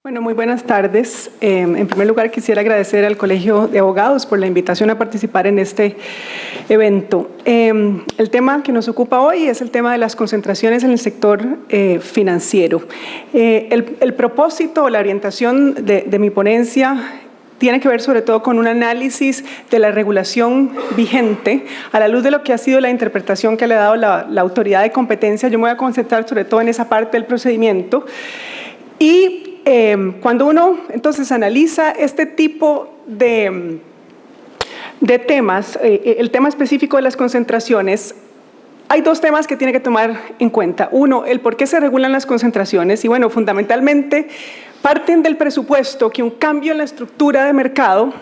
Bueno, muy buenas tardes. En primer lugar, quisiera agradecer al Colegio de Abogados por la invitación a participar en este evento. El tema que nos ocupa hoy es el tema de las concentraciones en el sector financiero. El propósito o la orientación de mi ponencia tiene que ver sobre todo con un análisis de la regulación vigente a la luz de lo que ha sido la interpretación que le ha dado la autoridad de competencia. Yo me voy a concentrar sobre todo en esa parte del procedimiento. Y cuando uno entonces analiza este tipo de temas, el tema específico de las concentraciones, hay dos temas que tiene que tomar en cuenta. Uno, el por qué se regulan las concentraciones y bueno, fundamentalmente parten del presupuesto que un cambio en la estructura de mercado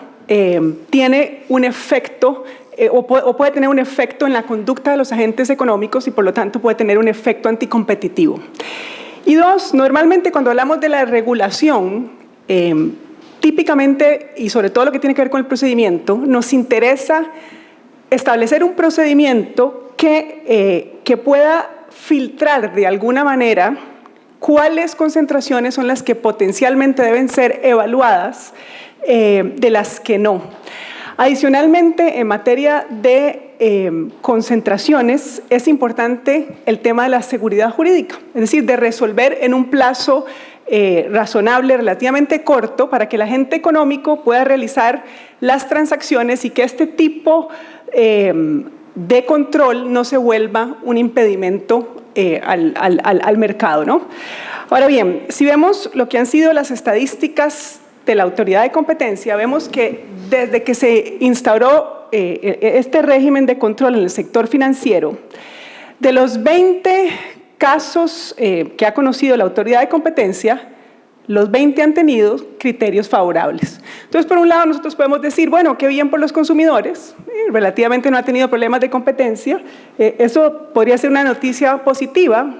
tiene un efecto o puede tener un efecto en la conducta de los agentes económicos y por lo tanto puede tener un efecto anticompetitivo. Y dos, normalmente cuando hablamos de la regulación, típicamente y sobre todo lo que tiene que ver con el procedimiento, nos interesa establecer un procedimiento que pueda filtrar de alguna manera cuáles concentraciones son las que potencialmente deben ser evaluadas de las que no. Adicionalmente, en materia de concentraciones, es importante el tema de la seguridad jurídica, es decir, de resolver en un plazo razonable, relativamente corto, para que el agente económico pueda realizar las transacciones y que este tipo de control no se vuelva un impedimento al mercado, ¿no? Ahora bien, si vemos lo que han sido las estadísticas de la autoridad de competencia, vemos que desde que se instauró este régimen de control en el sector financiero, de los 20 casos que ha conocido la autoridad de competencia, los 20 han tenido criterios favorables. Entonces, por un lado, nosotros podemos decir, bueno, qué bien por los consumidores, relativamente no ha tenido problemas de competencia, eso podría ser una noticia positiva,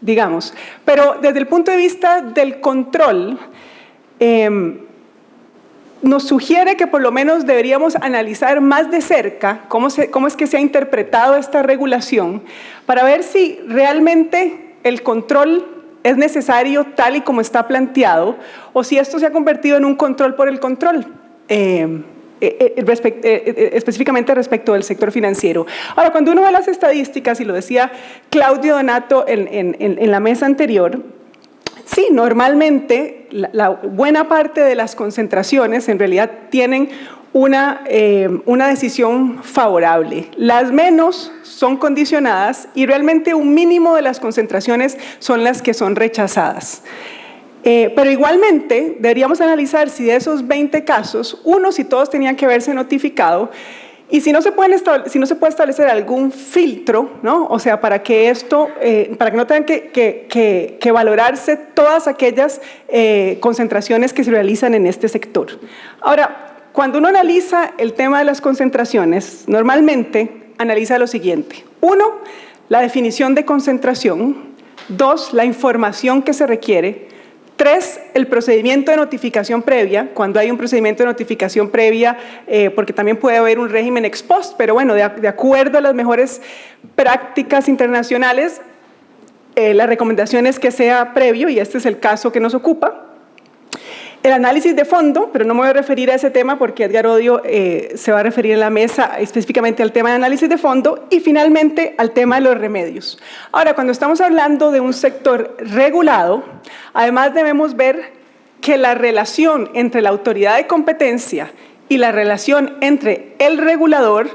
digamos, pero desde el punto de vista del control, nos sugiere que por lo menos deberíamos analizar más de cerca cómo es que se ha interpretado esta regulación para ver si realmente el control es necesario tal y como está planteado o si esto se ha convertido en un control por el control, específicamente respecto del sector financiero. Ahora, cuando uno ve las estadísticas, y lo decía Claudio Donato en la mesa anterior, sí, normalmente la buena parte de las concentraciones en realidad tienen una decisión favorable. Las menos son condicionadas y realmente un mínimo de las concentraciones son las que son rechazadas. Pero igualmente deberíamos analizar si de esos 20 casos, si todos tenían que haberse notificado, y si no se puede establecer algún filtro, ¿no? O sea, para que no tengan que valorarse todas aquellas concentraciones que se realizan en este sector. Ahora, cuando uno analiza el tema de las concentraciones, normalmente analiza lo siguiente. 1, la definición de concentración. 2, la información que se requiere. 3, el procedimiento de notificación previa, cuando hay un procedimiento de notificación previa, porque también puede haber un régimen ex post, pero bueno, de acuerdo a las mejores prácticas internacionales, la recomendación es que sea previo, y este es el caso que nos ocupa. El análisis de fondo, pero no me voy a referir a ese tema porque Edgar Odio se va a referir en la mesa específicamente al tema de análisis de fondo y finalmente al tema de los remedios. Ahora, cuando estamos hablando de un sector regulado, además debemos ver que la relación entre la autoridad de competencia y la relación entre el regulador,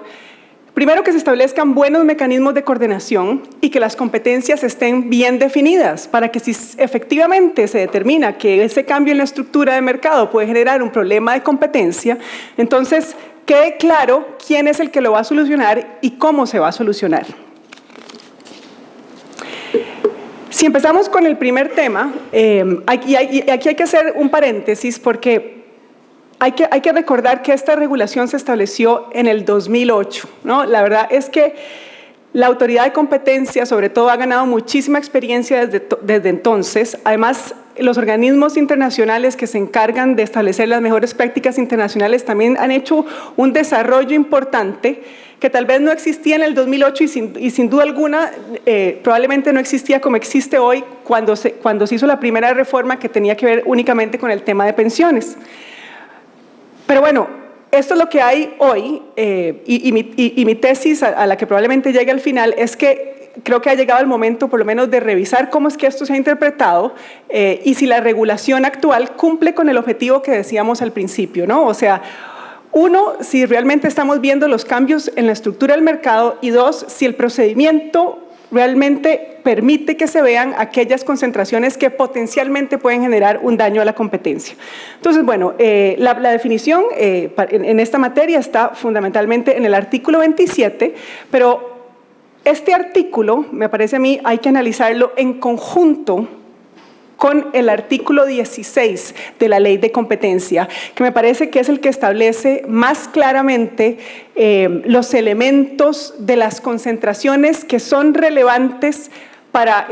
primero que se establezcan buenos mecanismos de coordinación y que las competencias estén bien definidas para que si efectivamente se determina que ese cambio en la estructura de mercado puede generar un problema de competencia, entonces quede claro quién es el que lo va a solucionar y cómo se va a solucionar. Si empezamos con el primer tema, aquí hay que hacer un paréntesis porque hay que recordar que esta regulación se estableció en el 2008, ¿no? La verdad es que La autoridad de competencia, sobre todo, ha ganado muchísima experiencia desde entonces. Además, los organismos internacionales que se encargan de establecer las mejores prácticas internacionales también han hecho un desarrollo importante que tal vez no existía en el 2008 y sin duda alguna probablemente no existía como existe hoy cuando se hizo la primera reforma que tenía que ver únicamente con el tema de pensiones. Pero bueno, esto es lo que hay hoy y mi tesis a la que probablemente llegue al final es que creo que ha llegado el momento por lo menos de revisar cómo es que esto se ha interpretado y si la regulación actual cumple con el objetivo que decíamos al principio, ¿no? O sea, uno, si realmente estamos viendo los cambios en la estructura del mercado y dos, si el procedimiento realmente permite que se vean aquellas concentraciones que potencialmente pueden generar un daño a la competencia. Entonces, bueno, la definición en esta materia está fundamentalmente en el artículo 27, pero este artículo, me parece a mí, hay que analizarlo en conjunto con el artículo 16 de la Ley de Competencia, que me parece que es el que establece más claramente los elementos de las concentraciones que son relevantes para,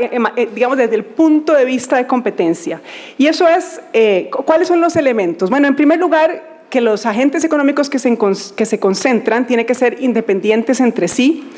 digamos, desde el punto de vista de competencia. Y eso es, ¿cuáles son los elementos? Bueno, en primer lugar, que los agentes económicos que se concentran tienen que ser independientes entre sí.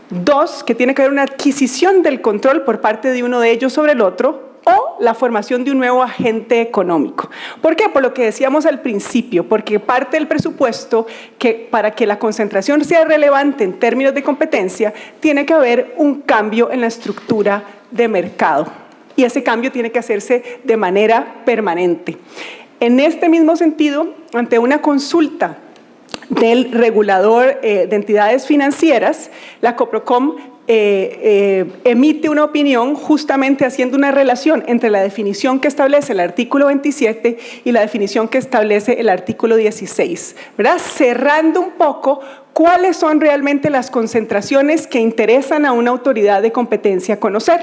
Dos, que tiene que haber una adquisición del control por parte de uno de ellos sobre el otro, o la formación de un nuevo agente económico. ¿Por qué? Por lo que decíamos al principio, porque parte del presupuesto que para que la concentración sea relevante en términos de competencia, tiene que haber un cambio en la estructura de mercado. Y ese cambio tiene que hacerse de manera permanente. En este mismo sentido, ante una consulta del regulador de entidades financieras, la Coprocom emite una opinión justamente haciendo una relación entre la definición que establece el artículo 27 y la definición que establece el artículo 16, ¿verdad? Cerrando un poco cuáles son realmente las concentraciones que interesan a una autoridad de competencia conocer.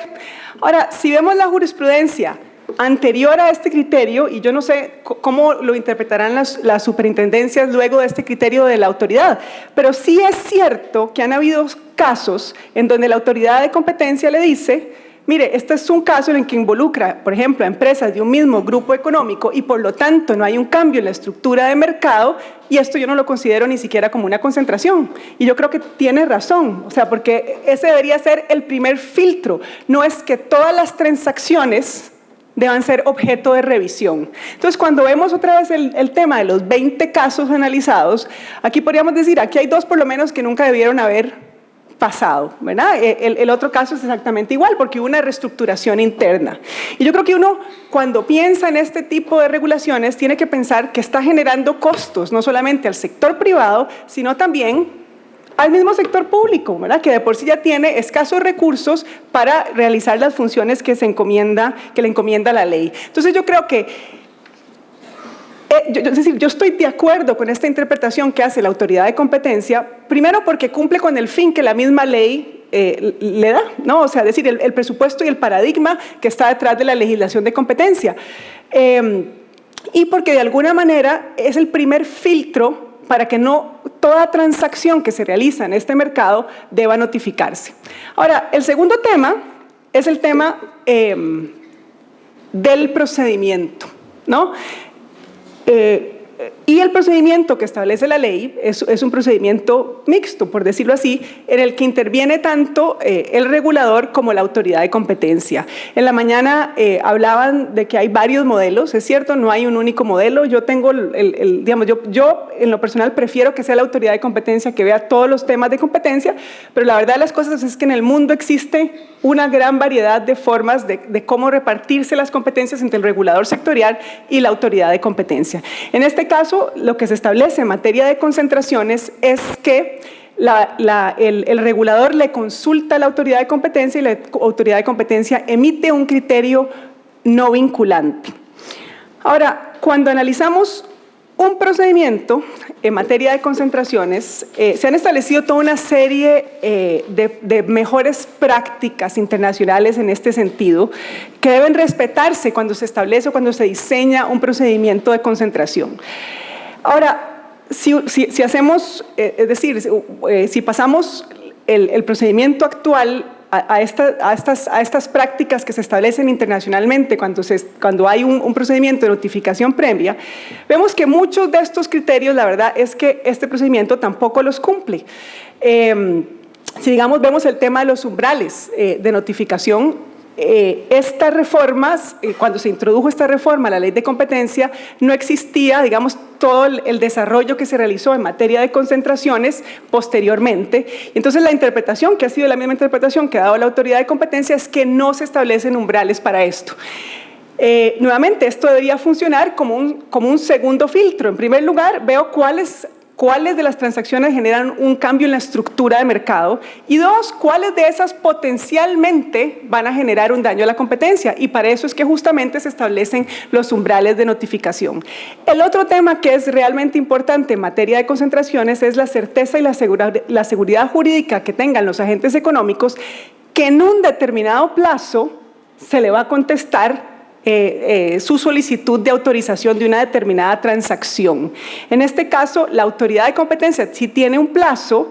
Ahora, si vemos la jurisprudencia anterior a este criterio, y yo no sé cómo lo interpretarán las superintendencias luego de este criterio de la autoridad, pero sí es cierto que han habido casos en donde la autoridad de competencia le dice, mire, este es un caso en el que involucra, por ejemplo, a empresas de un mismo grupo económico y por lo tanto no hay un cambio en la estructura de mercado y esto yo no lo considero ni siquiera como una concentración. Y yo creo que tiene razón, o sea, porque ese debería ser el primer filtro, no es que todas las transacciones deban ser objeto de revisión. Entonces, cuando vemos otra vez el tema de los 20 casos analizados, aquí podríamos decir, aquí hay dos por lo menos que nunca debieron haber pasado, ¿verdad? El otro caso es exactamente igual, porque hubo una reestructuración interna. Y yo creo que uno, cuando piensa en este tipo de regulaciones, tiene que pensar que está generando costos, no solamente al sector privado, sino también al mismo sector público, ¿verdad? Que de por sí ya tiene escasos recursos para realizar las funciones que le encomienda la ley. Entonces yo creo que, es decir, yo estoy de acuerdo con esta interpretación que hace la autoridad de competencia, primero porque cumple con el fin que la misma ley le da, ¿no? O sea, es decir, el presupuesto y el paradigma que está detrás de la legislación de competencia. Y porque de alguna manera es el primer filtro para que no toda transacción que se realiza en este mercado deba notificarse. Ahora, el segundo tema es el tema del procedimiento, ¿no? Y el procedimiento que establece la ley es un procedimiento mixto, por decirlo así, en el que interviene tanto el regulador como la autoridad de competencia. En la mañana hablaban de que hay varios modelos, es cierto, no hay un único modelo. Yo tengo, digamos, yo en lo personal prefiero que sea la autoridad de competencia que vea todos los temas de competencia, pero la verdad de las cosas es que en el mundo existe una gran variedad de formas de cómo repartirse las competencias entre el regulador sectorial y la autoridad de competencia. En este caso, lo que se establece en materia de concentraciones es que el regulador le consulta a la autoridad de competencia y la autoridad de competencia emite un criterio no vinculante. Ahora, cuando analizamos un procedimiento en materia de concentraciones, se han establecido toda una serie de mejores prácticas internacionales en este sentido que deben respetarse cuando se establece o cuando se diseña un procedimiento de concentración. Ahora, si hacemos, es decir, si pasamos el procedimiento actual a estas prácticas que se establecen internacionalmente cuando hay un procedimiento de notificación previa, vemos que muchos de estos criterios, la verdad es que este procedimiento tampoco los cumple. Si digamos vemos el tema de los umbrales de notificación, estas reformas, cuando se introdujo esta reforma a la ley de competencia, no existía, digamos, todo el desarrollo que se realizó en materia de concentraciones posteriormente. Entonces, la interpretación, que ha sido la misma interpretación que ha dado la autoridad de competencia, es que no se establecen umbrales para esto. Nuevamente, esto debería funcionar como un segundo filtro. En primer lugar, veo cuáles de las transacciones generan un cambio en la estructura de mercado y dos, cuáles de esas potencialmente van a generar un daño a la competencia, y para eso es que justamente se establecen los umbrales de notificación. El otro tema que es realmente importante en materia de concentraciones es la certeza y la seguridad jurídica que tengan los agentes económicos, que en un determinado plazo se le va a contestar su solicitud de autorización de una determinada transacción. En este caso, la autoridad de competencia sí tiene un plazo,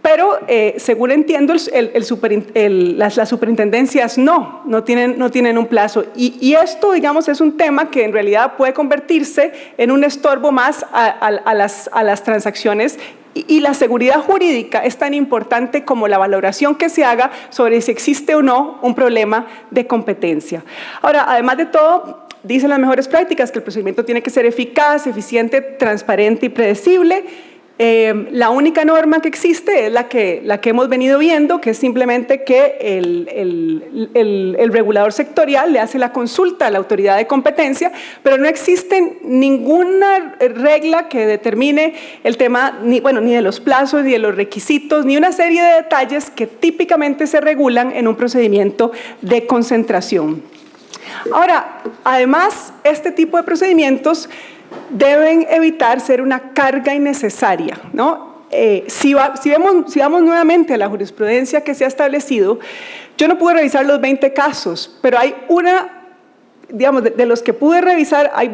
pero según entiendo, las superintendencias no tienen un plazo. Y esto, digamos, es un tema que en realidad puede convertirse en un estorbo más a las transacciones. Y la seguridad jurídica es tan importante como la valoración que se haga sobre si existe o no un problema de competencia. Ahora, además de todo, dicen las mejores prácticas que el procedimiento tiene que ser eficaz, eficiente, transparente y predecible. La única norma que existe es la que hemos venido viendo, que es simplemente que el regulador sectorial le hace la consulta a la autoridad de competencia, pero no existe ninguna regla que determine el tema, ni de los plazos, ni de los requisitos, ni una serie de detalles que típicamente se regulan en un procedimiento de concentración. Ahora, además, este tipo de procedimientos deben evitar ser una carga innecesaria, ¿no? Si vamos nuevamente a la jurisprudencia que se ha establecido, yo no pude revisar los 20 casos, pero hay digamos, de los que pude revisar, hay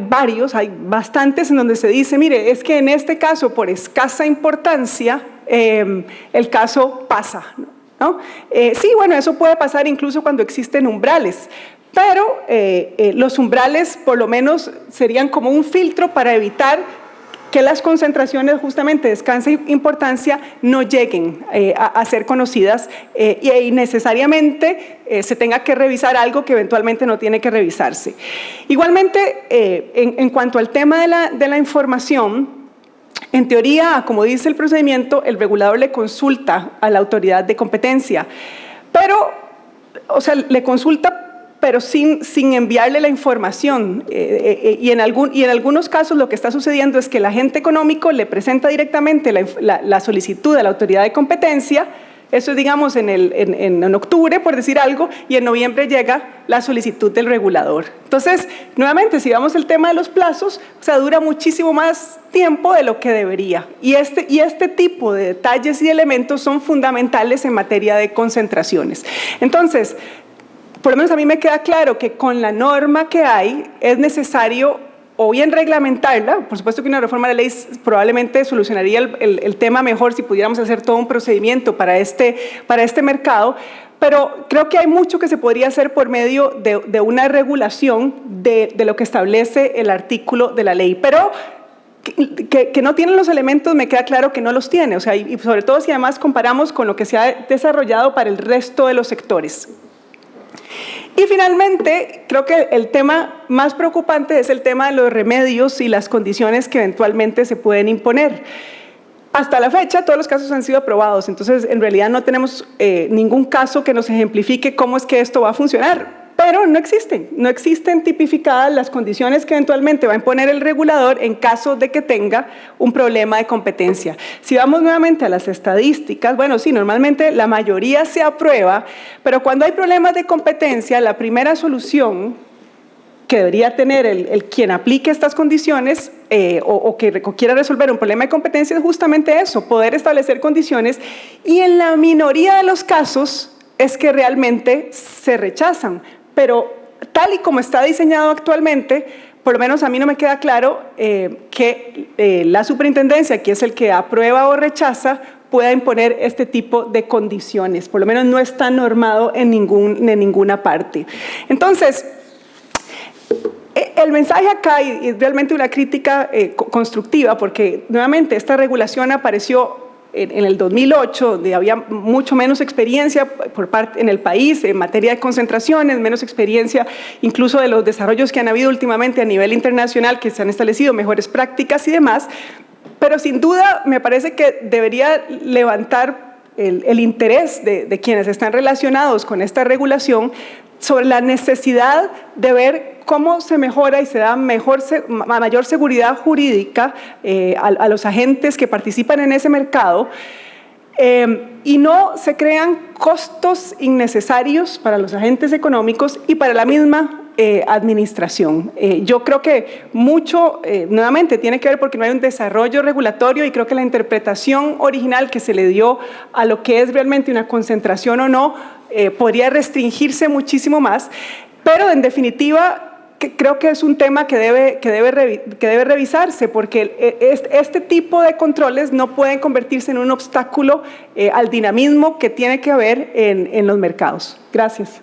bastantes en donde se dice, mire, es que en este caso, por escasa importancia, el caso pasa, ¿no? Sí, bueno, eso puede pasar incluso cuando existen umbrales, pero los umbrales por lo menos serían como un filtro para evitar que las concentraciones justamente de escasa importancia no lleguen a ser conocidas y necesariamente se tenga que revisar algo que eventualmente no tiene que revisarse. Igualmente, en cuanto al tema de la información, en teoría, como dice el procedimiento, el regulador le consulta a la autoridad de competencia, pero, o sea, le consulta pero sin enviarle la información. Y en algunos casos lo que está sucediendo es que el agente económico le presenta directamente la solicitud a la autoridad de competencia. Eso es, digamos, en octubre, por decir algo, y en noviembre llega la solicitud del regulador. Entonces, nuevamente, si vamos el tema de los plazos, o sea, dura muchísimo más tiempo de lo que debería. Y este tipo de detalles y elementos son fundamentales en materia de concentraciones. Entonces, por lo menos a mí me queda claro que con la norma que hay es necesario o bien reglamentarla. Por supuesto que una reforma de ley probablemente solucionaría el tema mejor si pudiéramos hacer todo un procedimiento para este mercado, pero creo que hay mucho que se podría hacer por medio de una regulación de lo que establece el artículo de la ley, pero que no tienen los elementos, me queda claro que no los tiene, o sea, y sobre todo si además comparamos con lo que se ha desarrollado para el resto de los sectores. Y finalmente, creo que el tema más preocupante es el tema de los remedios y las condiciones que eventualmente se pueden imponer. Hasta la fecha, todos los casos han sido aprobados, entonces en realidad no tenemos ningún caso que nos ejemplifique cómo es que esto va a funcionar. Pero no existen tipificadas las condiciones que eventualmente va a imponer el regulador en caso de que tenga un problema de competencia. Si vamos nuevamente a las estadísticas, bueno, sí, normalmente la mayoría se aprueba, pero cuando hay problemas de competencia, la primera solución que debería tener el quien aplique estas condiciones o que quiera resolver un problema de competencia es justamente eso, poder establecer condiciones, y en la minoría de los casos es que realmente se rechazan. Pero tal y como está diseñado actualmente, por lo menos a mí no me queda claro que la superintendencia, que es el que aprueba o rechaza, pueda imponer este tipo de condiciones. Por lo menos no está normado en ninguna parte. Entonces, el mensaje acá, y es realmente una crítica constructiva, porque nuevamente esta regulación apareció en el 2008, donde había mucho menos experiencia en el país en materia de concentraciones, menos experiencia incluso de los desarrollos que han habido últimamente a nivel internacional, que se han establecido mejores prácticas y demás, pero sin duda me parece que debería levantar el interés de quienes están relacionados con esta regulación sobre la necesidad de ver cómo se mejora y se da mayor seguridad jurídica a los agentes que participan en ese mercado y no se crean costos innecesarios para los agentes económicos y para la misma administración. Yo creo que mucho, nuevamente, tiene que ver porque no hay un desarrollo regulatorio y creo que la interpretación original que se le dio a lo que es realmente una concentración o no podría restringirse muchísimo más, pero en definitiva creo que es un tema que debe revisarse, porque este tipo de controles no pueden convertirse en un obstáculo al dinamismo que tiene que haber en los mercados. Gracias.